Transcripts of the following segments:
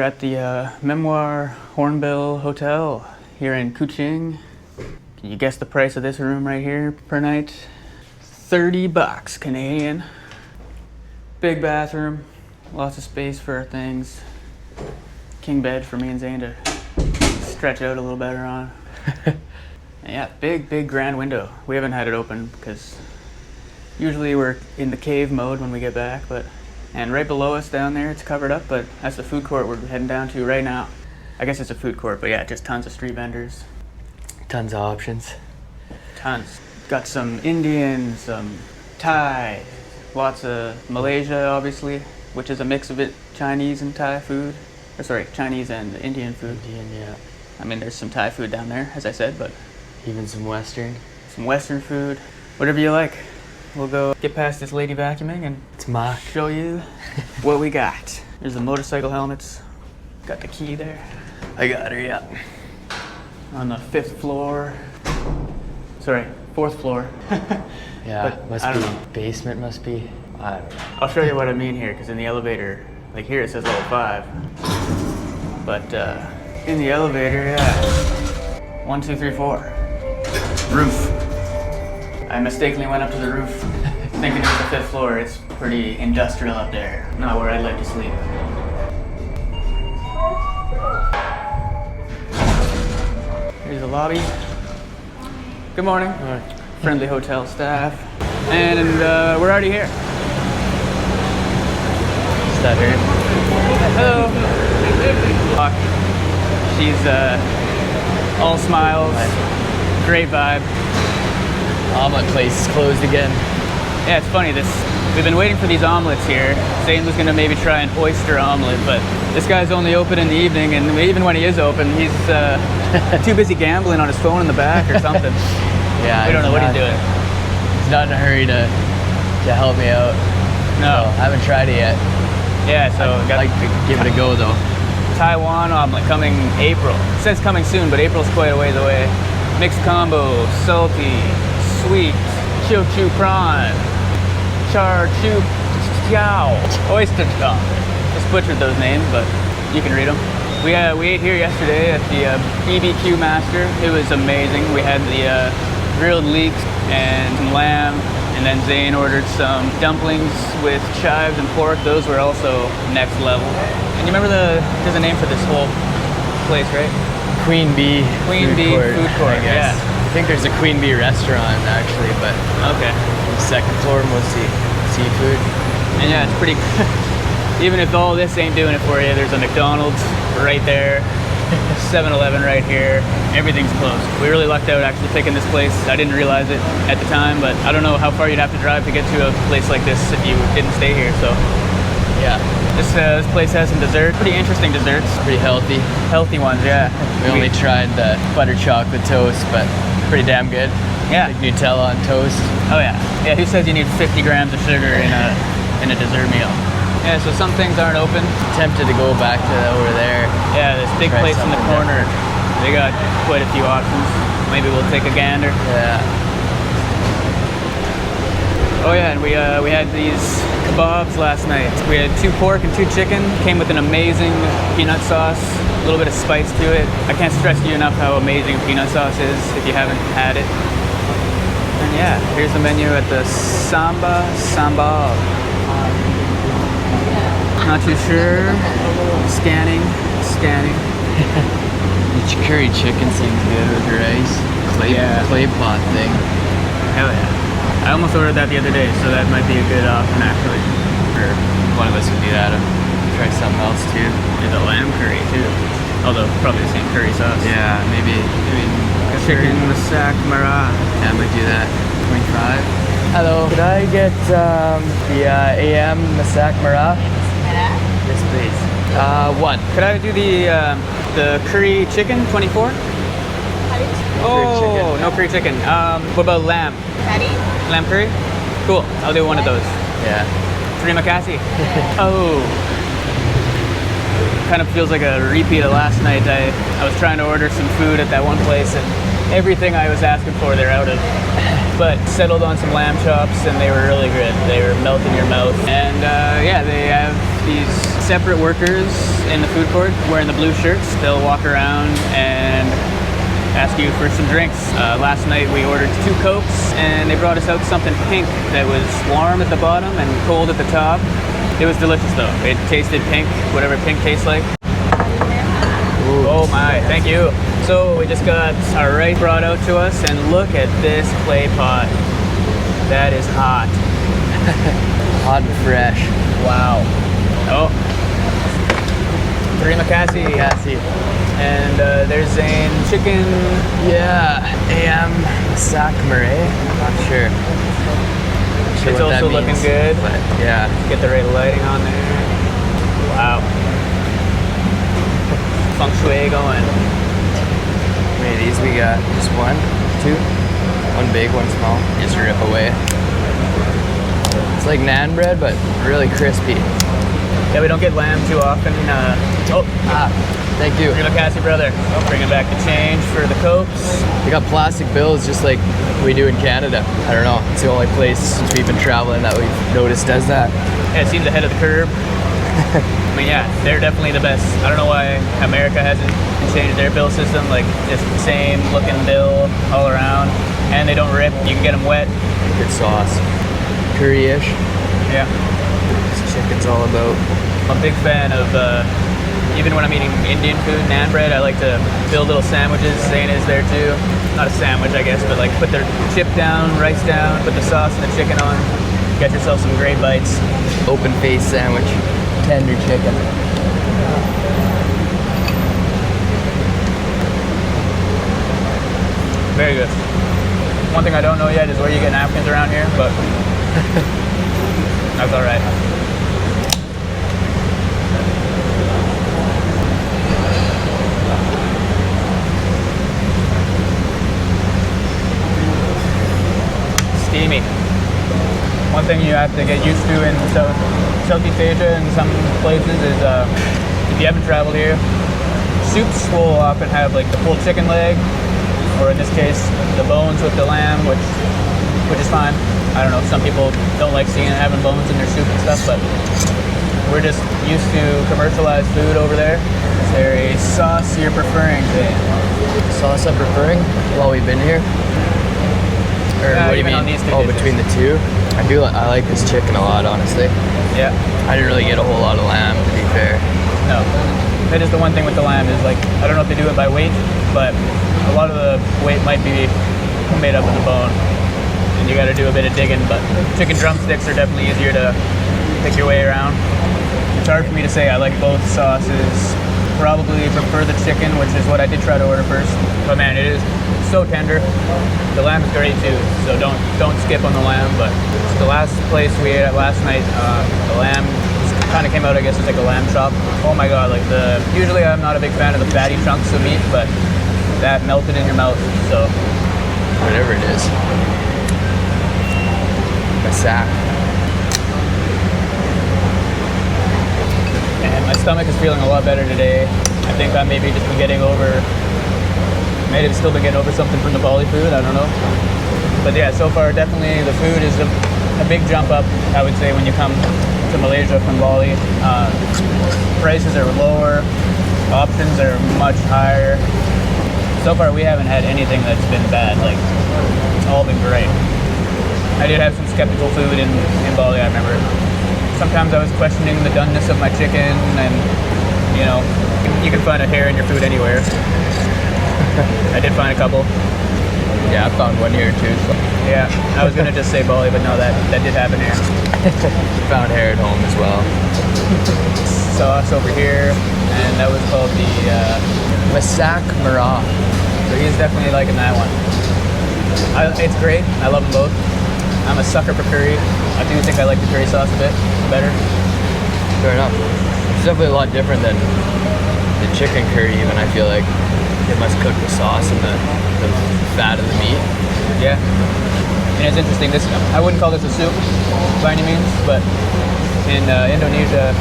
We're at the Memoir Hornbill Hotel here in Kuching. Can you guess the price of this room right here per night? $30 Canadian. Big bathroom, lots of space for our things. King bed for me and Zane to stretch out a little better on. Yeah, big grand window. We haven't had it open because usually we're in the cave mode when we get back, and right below us down there, it's covered up, but that's the food court we're heading down to right now. I guess it's a food court, but yeah, just tons of street vendors. Tons of options. Tons. Got some Indian, some Thai, lots of Malaysia, obviously, which is a mix of it, Chinese and Thai food. Or sorry, Chinese and Indian food. Indian, yeah. I mean, there's some Thai food down there, as I said, but even some Western. Some Western food, whatever you like. We'll go get past this lady vacuuming and it's Mark. Show you what we got. There's the motorcycle helmets. Got the key there. I got her, yeah. On the 5th floor. Sorry, 4th floor. Yeah, but must be, basement must be, I don't know. I'll show you what I mean here, because in the elevator, like here it says level 5. But in the elevator, yeah. 1, 2, 3, 4. Roof. I mistakenly went up to the roof thinking it was the 5th floor. It's pretty industrial up there. Not where I'd like to sleep. Here's the lobby. Good morning. All right. Friendly hotel staff. And we're already here. Is that her? Hello. She's all smiles. Great vibe. Omelet place is closed again. Yeah, it's funny. We've been waiting for these omelets here. Zane was gonna maybe try an oyster omelet, but this guy's only open in the evening, and even when he is open, he's too busy gambling on his phone in the back or something. Yeah, we don't know what he's doing. He's not in a hurry to help me out. No, I haven't tried it yet. Yeah, so I'd like to give it a go though. Taiwan omelet coming April. It says coming soon, but April's quite a ways away. Mixed combo, salty, sweet, Teochew prawn, char chu tiao, oyster chop. Just butchered those names, but you can read them. We ate here yesterday at the BBQ Master. It was amazing. We had the grilled leeks and some lamb, and then Zane ordered some dumplings with chives and pork. Those were also next level. And you remember there's a name for this whole place, right? Queen Bee Food Court, I guess. Yeah. I think there's a Queen Bee restaurant actually, but okay. The 2nd floor mostly seafood. And yeah, it's pretty. Even if all this ain't doing it for you, there's a McDonald's right there, 7-Eleven right here. Everything's closed. We really lucked out actually picking this place. I didn't realize it at the time, but I don't know how far you'd have to drive to get to a place like this if you didn't stay here. So yeah. This place has some desserts, pretty interesting desserts. Pretty healthy. Healthy ones, yeah. We only tried the butter chocolate toast, but pretty damn good. Yeah. Like Nutella on toast. Oh yeah. Yeah, who says you need 50 grams of sugar in a dessert meal? Yeah, so some things aren't open. Tempted to go back to over there. Yeah, this big place in the corner. They got quite a few options. Maybe we'll take a gander. Yeah. Oh yeah, and we had these kebabs last night. We had 2 pork and 2 chicken. Came with an amazing peanut sauce, a little bit of spice to it. I can't stress to you enough how amazing peanut sauce is if you haven't had it. And yeah, here's the menu at the Sambal. Not too sure. Scanning. Each curry chicken seems good with rice. Clay pot thing. Hell yeah. I almost ordered that the other day, so that might be a good option actually. Or one of us would do that. Try something else too. There's a lamb curry too. Although probably the same curry sauce. Yeah, maybe chicken masak marah. Yeah, I might do that. 25. Hello. Could I get the AM masak marah? Yes, please. 1. Could I do the curry chicken 24? Oh, no curry chicken. What about lamb? Patty? Lamb curry? Cool. I'll do one of those. Yeah. Terima kasih. Oh. Kind of feels like a repeat of last night. I was trying to order some food at that one place, and everything I was asking for, they're out of. But settled on some lamb chops, and they were really good. They were melt in your mouth. And yeah, they have these separate workers in the food court wearing the blue shirts. They'll walk around and ask you for some drinks. Last night we ordered 2 Cokes and they brought us out something pink that was warm at the bottom and cold at the top. It was delicious though. It tasted pink, whatever pink tastes like. Ooh. Oh my, thank you. So we just got our rice brought out to us and look at this clay pot. That is hot. Hot and fresh. Wow. Oh. Terima kasih. And there's a chicken. Yeah, AM Masak Murray. Not sure. It's also looking good. But yeah. Get the right lighting on there. Wow. Feng shui going. How many of these we got? Just 1, 2? 1 big, 1 small. Just rip away. It's like naan bread, but really crispy. Yeah, we don't get lamb too often. Thank you. Terima kasih, brother. Bringing back the change for the Cokes. They got plastic bills just like we do in Canada. I don't know. It's the only place since we've been traveling that we've noticed does that. Yeah, it seems ahead of the curve. I mean, yeah, they're definitely the best. I don't know why America hasn't changed their bill system. Like, just the same looking bill all around. And they don't rip. You can get them wet. Good sauce. Curry-ish. Yeah. This chicken's all about. I'm a big fan of, even when I'm eating Indian food, naan bread, I like to build little sandwiches. Zane is there too. Not a sandwich, I guess, but like put their chip down, rice down, put the sauce and the chicken on. Get yourself some great bites. Open face sandwich. Tender chicken. Very good. One thing I don't know yet is where you get napkins around here, but that's all right. Steamy. One thing you have to get used to in Southeast Asia and some places is if you haven't traveled here, soups will often have like the full chicken leg, or in this case, the bones with the lamb, which is fine. I don't know, some people don't like having bones in their soup and stuff, but we're just used to commercialized food over there. Is there a sauce you're preferring today? Sauce I'm preferring while we've been here? Or what do you mean? On these two dishes. Between the two? I like this chicken a lot, honestly. Yeah. I didn't really get a whole lot of lamb, to be fair. No. That is the one thing with the lamb is like, I don't know if they do it by weight, but a lot of the weight might be made up in the bone. And you gotta do a bit of digging, but chicken drumsticks are definitely easier to pick your way around. It's hard for me to say. I like both sauces. Probably prefer the chicken, which is what I did try to order first. But man, it is so tender. The lamb is great too, so don't skip on the lamb. But the last place we ate at last night, the lamb kind of came out, I guess, it's like a lamb chop. Oh my god, like usually I'm not a big fan of the fatty chunks of meat, but that melted in your mouth, so. Whatever it is. Masak. And my stomach is feeling a lot better today. I think I maybe just been getting over, may have still been getting over something from the Bali food, I don't know. But yeah, so far definitely the food is a big jump up, I would say, when you come to Malaysia from Bali. Prices are lower, options are much higher. So far we haven't had anything that's been bad, like it's all been great. I did have some skeptical food in Bali, I remember. Sometimes I was questioning the doneness of my chicken, and you know, you can find a hair in your food anywhere. I did find a couple. Yeah, I found one here too. So. Yeah, I was gonna just say Bali, but no, that did happen here. Found hair at home as well. Sauce over here, and that was called the Masak Marah. So he's definitely liking that one. It's great. I love them both. I'm a sucker for curry. I do think I like the curry sauce a bit better. Fair enough. It's definitely a lot different than the chicken curry even, I feel like. It must cook the sauce and the fat of the meat. Yeah. And it's interesting, I wouldn't call this a soup by any means, but in Indonesia,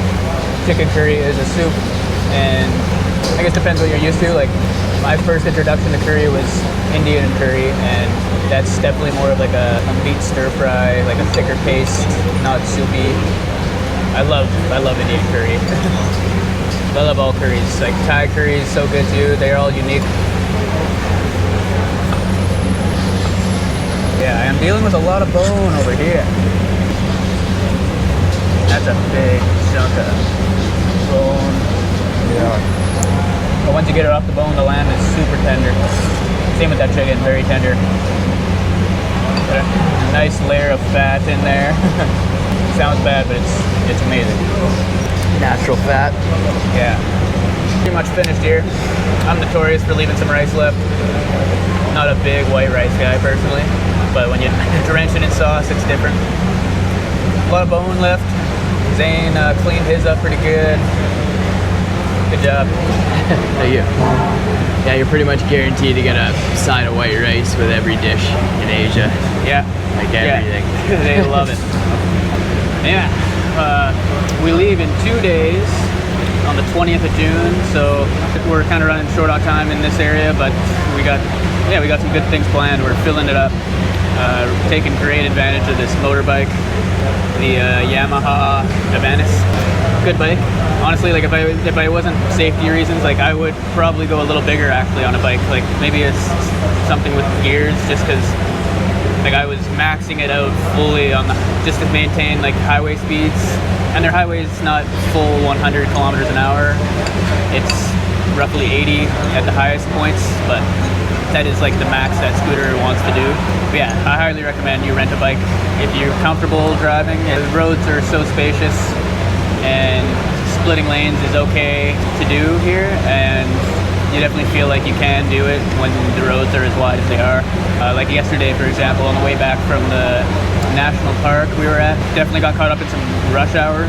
chicken curry is a soup, and I guess it depends what you're used to. Like, my first introduction to curry was Indian curry, and that's definitely more of like a meat stir fry, like a thicker paste, not soupy. I love Indian curry. I love all curries. Like Thai curry is so good too. They're all unique. Yeah, I'm dealing with a lot of bone over here. That's a big chunk of bone. Yeah. But once you get it off the bone, the lamb is super tender. Same with that chicken, very tender. Got a nice layer of fat in there. Sounds bad, but it's amazing. Natural fat. Yeah. Pretty much finished here. I'm notorious for leaving some rice left. Not a big white rice guy personally, but when you drench it in sauce, it's different. A lot of bone left. Zane cleaned his up pretty good. Good job. Thank you. Yeah, you're pretty much guaranteed to get a side of white rice with every dish in Asia. Yeah. Like everything. Yeah. They love it. Yeah. We leave in 2 days on the 20th of June, so we're kind of running short on time in this area, but we got some good things planned. We're filling it up, taking great advantage of this motorbike, the Yamaha Avantis. Good bike. Honestly, like if I wasn't safety reasons, like I would probably go a little bigger actually on a bike. Like maybe it's something with gears, just because like I was maxing it out fully on just to maintain like highway speeds, and their highway is not full 100 kilometers an hour. It's roughly 80 at the highest points, but that is like the max that scooter wants to do. But yeah, I highly recommend you rent a bike if you're comfortable driving. The roads are so spacious, and splitting lanes is okay to do here, and you definitely feel like you can do it when the roads are as wide as they are. Like yesterday, for example, on the way back from the national park we were at, definitely got caught up in some rush hour.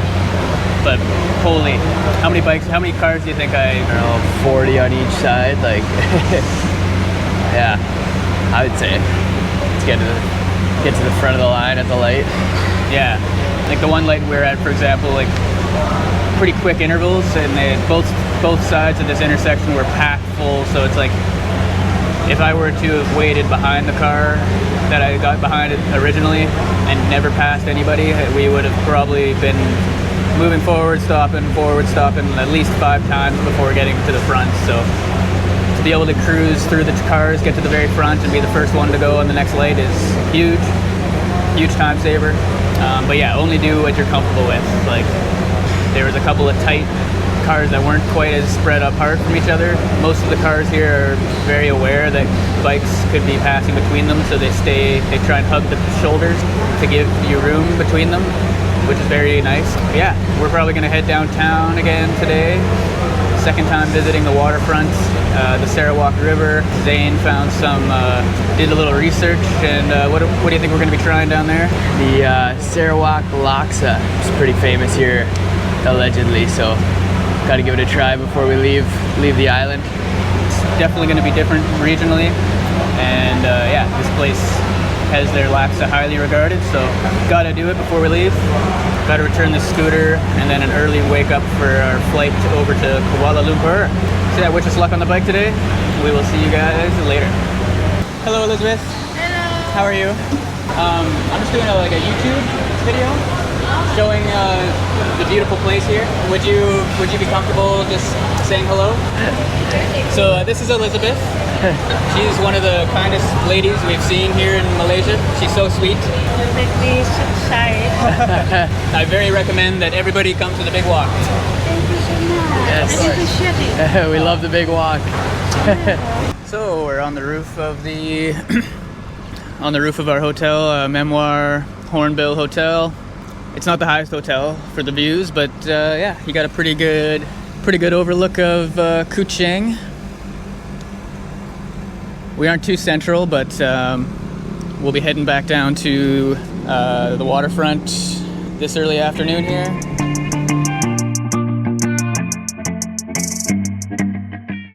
But holy, how many cars do you think I don't know, 40 on each side, like, yeah, I would say, let's get to the front of the line at the light. Yeah, like the one light we were at, for example, like pretty quick intervals, and both sides of this intersection were packed full, so it's like, if I were to have waited behind the car that I got behind it originally and never passed anybody, we would have probably been moving forward, stopping at least 5 times before getting to the front. So to be able to cruise through the cars, get to the very front, and be the first one to go on the next light is huge time saver. But yeah, only do what you're comfortable with. Like there was a couple of tight cars that weren't quite as spread apart from each other. Most of the cars here are very aware that bikes could be passing between them, so they try and hug the shoulders to give you room between them, which is very nice. But yeah, we're probably gonna head downtown again today. Second time visiting the waterfront, the Sarawak River. Zane found did a little research, and what do you think we're gonna be trying down there? The Sarawak laksa is pretty famous here, allegedly, so got to give it a try before we leave the island. It's definitely going to be different regionally, and yeah, this place has their laksa highly regarded, so got to do it before we leave. Got to return the scooter, and then an early wake up for our flight over to Kuala Lumpur. So yeah, wish us luck on the bike today. We will see you guys later. Hello, Elizabeth. Hello. How are you? I'm just doing a YouTube video showing the beautiful place here. Would you be comfortable just saying hello? So this is Elizabeth. She's one of the kindest ladies we've seen here in Malaysia. She's so sweet. You make me so shy. I very recommend that everybody come to the Big Walk. Thank you so much. Yes. I appreciate it. We love the big walk. So we're on the roof of our hotel, Memoir Hornbill Hotel. It's not the highest hotel for the views, but yeah, you got a pretty good overlook of Kuching. We aren't too central, but we'll be heading back down to the waterfront this early afternoon here.